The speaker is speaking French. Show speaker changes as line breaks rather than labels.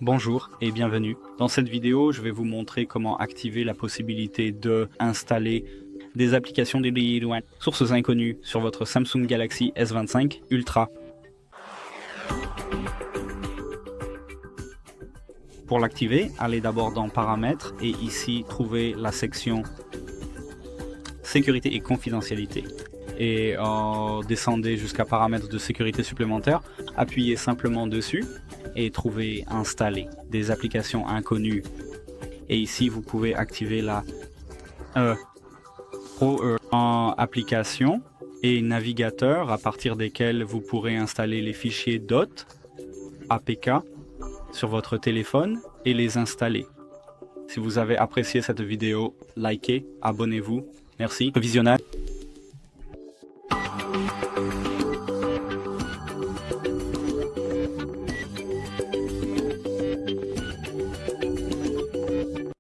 Bonjour et bienvenue. Dans cette vidéo, je vais vous montrer comment activer la possibilité de installer des applications des sources inconnues sur votre Samsung Galaxy S25 Ultra. Pour l'activer, allez d'abord dans Paramètres et ici trouvez la section Sécurité et confidentialité. Et descendez jusqu'à Paramètres de sécurité supplémentaires, appuyez simplement dessus et trouvez Installer des applications inconnues. Et ici, vous pouvez activer la en application et navigateur à partir desquels vous pourrez installer les fichiers .dot, APK sur votre téléphone et les installer. Si vous avez apprécié cette vidéo, likez, abonnez-vous. Merci. Visionnage.